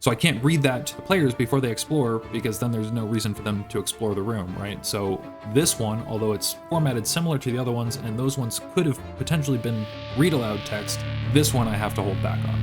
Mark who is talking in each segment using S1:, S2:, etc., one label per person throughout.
S1: So I can't read that to the players before they explore, because then there's no reason for them to explore the room, right? So this one, although it's formatted similar to the other ones, and those ones could have potentially been read aloud text, this one I have to hold back on.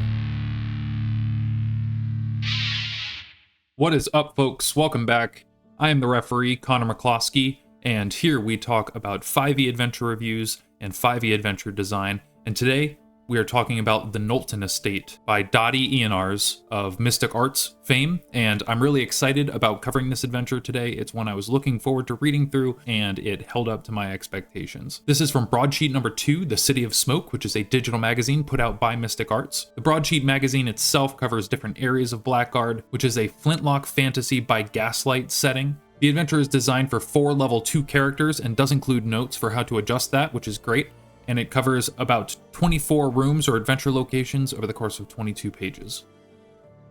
S1: What is up, folks? Welcome back. I am the referee, Connor McCloskey, and here we talk about 5e adventure reviews and 5e adventure design. And today we are talking about the Knowlton Estate by Dottie Ianars of Mystic Arts fame, and I'm really excited about covering this adventure today. It's one I was looking forward to reading through, and it held up to my expectations. This is from broadsheet number 2, The City of Smoke, which is a digital magazine put out by Mystic Arts. The broadsheet magazine itself covers different areas of Blackguard, which is a flintlock fantasy by gaslight setting. The adventure is designed for 4 level 2 characters and does include notes for how to adjust that, which is great. And it covers about 24 rooms or adventure locations over the course of 22 pages.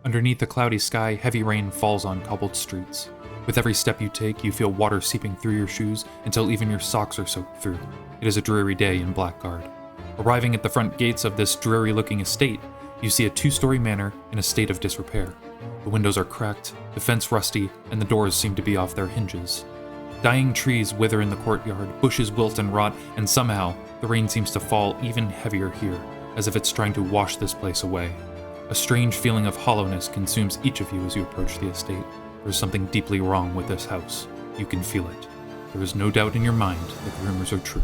S1: Underneath the cloudy sky, heavy rain falls on cobbled streets. With every step you take, you feel water seeping through your shoes until even your socks are soaked through. It is a dreary day in Blackguard. Arriving at the front gates of this dreary-looking estate, you see a 2-story manor in a state of disrepair. The windows are cracked, the fence rusty, and the doors seem to be off their hinges. Dying trees wither in the courtyard, bushes wilt and rot, and somehow, the rain seems to fall even heavier here, as if it's trying to wash this place away. A strange feeling of hollowness consumes each of you as you approach the estate. There's something deeply wrong with this house. You can feel it. There is no doubt in your mind that the rumors are true.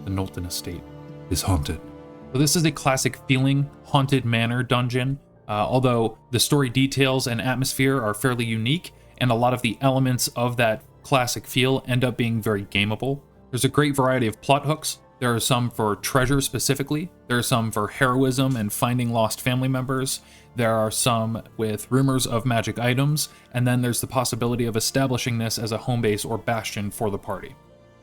S1: The Knowlton Estate is haunted. So this is a classic feeling, haunted manor dungeon, although the story details and atmosphere are fairly unique, and a lot of the elements of that classic feel end up being very gameable. There's a great variety of plot hooks. There are some for treasure specifically. There are some for heroism and finding lost family members. There are some with rumors of magic items, and then there's the possibility of establishing this as a home base or bastion for the party.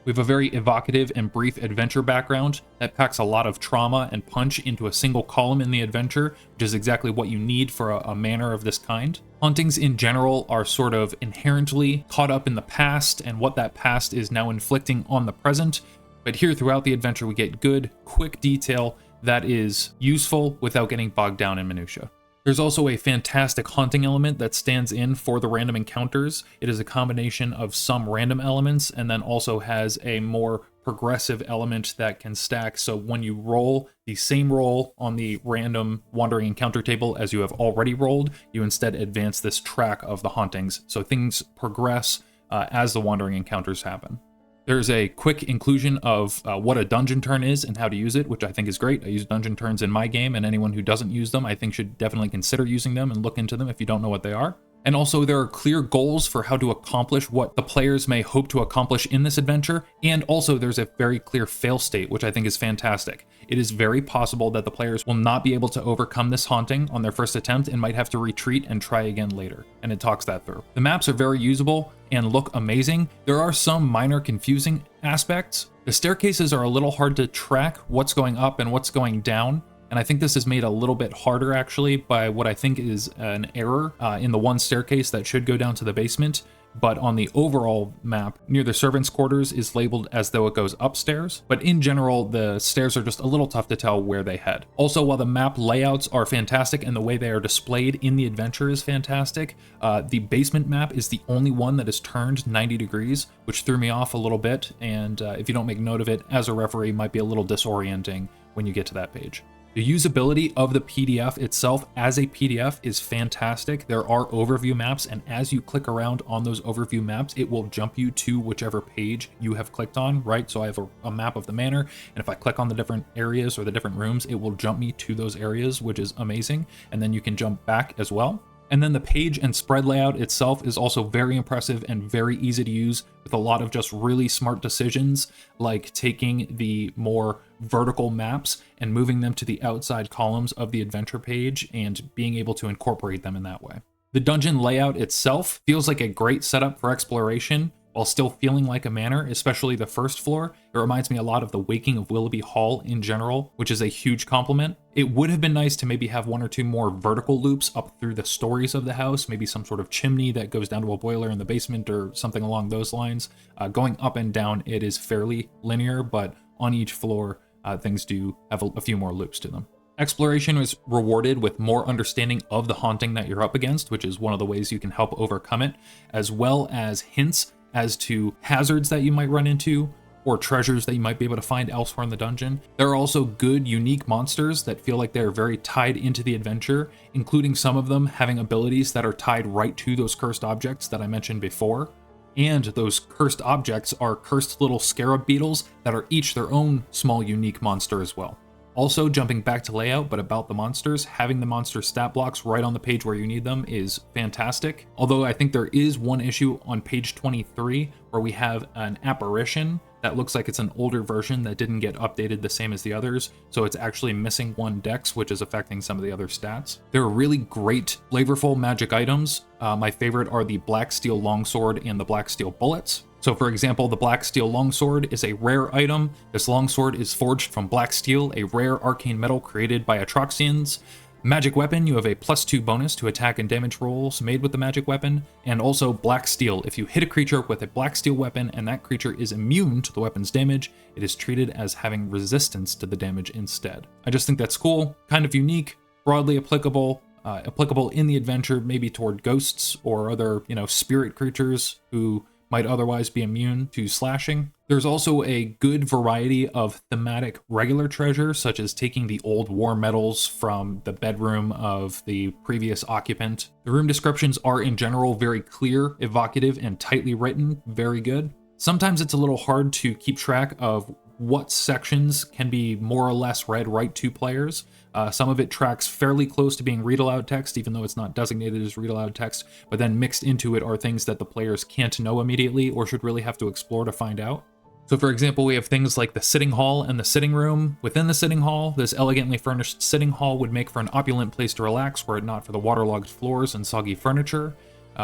S1: We have a very evocative and brief adventure background that packs a lot of trauma and punch into a single column in the adventure, which is exactly what you need for a manor of this kind. Hauntings in general are sort of inherently caught up in the past and what that past is now inflicting on the present, but here throughout the adventure we get good, quick detail that is useful without getting bogged down in minutia. There's also a fantastic haunting element that stands in for the random encounters. It is a combination of some random elements and then also has a more progressive element that can stack. So when you roll the same roll on the random wandering encounter table as you have already rolled, you instead advance this track of the hauntings. So things progress as the wandering encounters happen. There's a quick inclusion of what a dungeon turn is and how to use it, which I think is great. I use dungeon turns in my game, and anyone who doesn't use them, I think should definitely consider using them and look into them if you don't know what they are. And also there are clear goals for how to accomplish what the players may hope to accomplish in this adventure, and also there's a very clear fail state, which I think is fantastic. It is very possible that the players will not be able to overcome this haunting on their first attempt and might have to retreat and try again later, and it talks that through. The maps are very usable and look amazing. There are some minor confusing aspects. The staircases are a little hard to track what's going up and what's going down, and I think this is made a little bit harder actually by what I think is an error in the one staircase that should go down to the basement, but on the overall map near the servants' quarters is labeled as though it goes upstairs. But in general, the stairs are just a little tough to tell where they head. Also, while the map layouts are fantastic and the way they are displayed in the adventure is fantastic, the basement map is the only one that is turned 90 degrees, which threw me off a little bit, and if you don't make note of it, as a referee, might be a little disorienting when you get to that page. The usability of the PDF itself as a PDF is fantastic. There are overview maps, and as you click around on those overview maps, it will jump you to whichever page you have clicked on, right? So I have a map of the manor, and if I click on the different areas or the different rooms, it will jump me to those areas, which is amazing. And then you can jump back as well. And then the page and spread layout itself is also very impressive and very easy to use, with a lot of just really smart decisions, like taking the more vertical maps and moving them to the outside columns of the adventure page and being able to incorporate them in that way. The dungeon layout itself feels like a great setup for exploration, while still feeling like a manor, especially the first floor. It reminds me a lot of the Waking of Willoughby Hall in general, which is a huge compliment. It would have been nice to maybe have 1 or 2 more vertical loops up through the stories of the house, maybe some sort of chimney that goes down to a boiler in the basement or something along those lines. Going up and down, it is fairly linear, but on each floor, things do have a few more loops to them. Exploration is rewarded with more understanding of the haunting that you're up against, which is one of the ways you can help overcome it, as well as hints as to hazards that you might run into or treasures that you might be able to find elsewhere in the dungeon. There are also good, unique monsters that feel like they're very tied into the adventure, including some of them having abilities that are tied right to those cursed objects that I mentioned before. And those cursed objects are cursed little scarab beetles that are each their own small, unique monster as well. Also, jumping back to layout, but about the monsters, having the monster stat blocks right on the page where you need them is fantastic. Although I think there is one issue on page 23 where we have an apparition that looks like it's an older version that didn't get updated the same as the others, so it's actually missing one dex, which is affecting some of the other stats. There are really great, flavorful magic items. My favorite are the Black Steel Longsword and the Black Steel Bullets. So for example, the Black Steel Longsword is a rare item. This longsword is forged from black steel, a rare arcane metal created by Atroxians. Magic weapon, you have a +2 bonus to attack and damage rolls made with the magic weapon, and also black steel. If you hit a creature with a black steel weapon and that creature is immune to the weapon's damage, it is treated as having resistance to the damage instead. I just think that's cool, kind of unique, broadly applicable, applicable in the adventure, maybe toward ghosts or other, spirit creatures who might otherwise be immune to slashing. There's also a good variety of thematic regular treasure, such as taking the old war medals from the bedroom of the previous occupant. The room descriptions are in general very clear, evocative, and tightly written, very good. Sometimes it's a little hard to keep track of what sections can be more or less read right to players. Some of it tracks fairly close to being read aloud text, even though it's not designated as read aloud text, but then mixed into it are things that the players can't know immediately or should really have to explore to find out. So for example, we have things like the sitting hall and the sitting room. Within the sitting hall, this elegantly furnished sitting hall would make for an opulent place to relax were it not for the waterlogged floors and soggy furniture.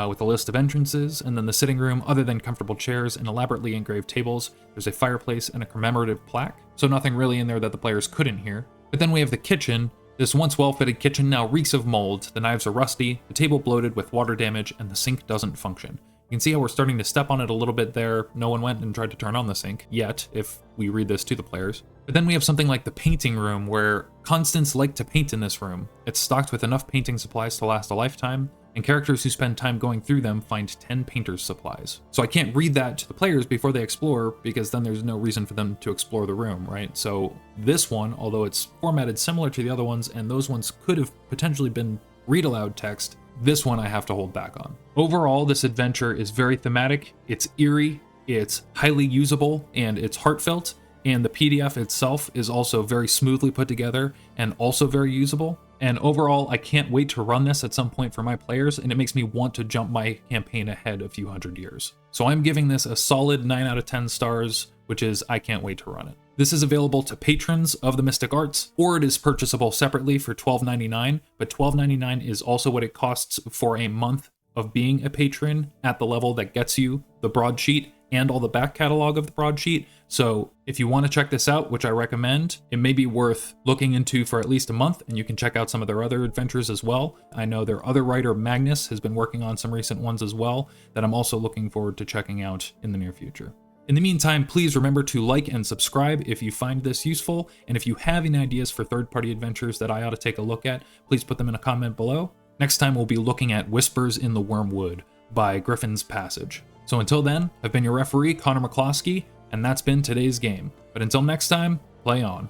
S1: With a list of entrances, and then the sitting room, other than comfortable chairs and elaborately engraved tables, there's a fireplace and a commemorative plaque, so nothing really in there that the players couldn't hear. But then we have the kitchen. This once well-fitted kitchen now reeks of mold, the knives are rusty, the table bloated with water damage, and the sink doesn't function. You can see how we're starting to step on it a little bit there. No one went and tried to turn on the sink yet, if we read this to the players. But then we have something like the painting room, where Constance liked to paint in this room. It's stocked with enough painting supplies to last a lifetime, and characters who spend time going through them find 10 painter's supplies. So I can't read that to the players before they explore, because then there's no reason for them to explore the room, right? So this one, although it's formatted similar to the other ones, and those ones could have potentially been read aloud text, this one I have to hold back on. Overall, this adventure is very thematic, it's eerie, it's highly usable, and it's heartfelt, and the PDF itself is also very smoothly put together and also very usable. And overall, I can't wait to run this at some point for my players, and it makes me want to jump my campaign ahead a few hundred years. So I'm giving this a solid 9 out of 10 stars, which is I can't wait to run it. This is available to patrons of the Mystic Arts, or it is purchasable separately for $12.99, but $12.99 is also what it costs for a month of being a patron at the level that gets you the broadsheet and all the back catalog of the broadsheet. So if you want to check this out, which I recommend, it may be worth looking into for at least a month, and you can check out some of their other adventures as well. I know their other writer, Magnus, has been working on some recent ones as well that I'm also looking forward to checking out in the near future. In the meantime, please remember to like and subscribe if you find this useful, and if you have any ideas for third-party adventures that I ought to take a look at, please put them in a comment below. Next time we'll be looking at Whispers in the Wormwood by Griffin's Passage. So until then, I've been your referee, Connor McCloskey, and that's been today's game. But until next time, play on.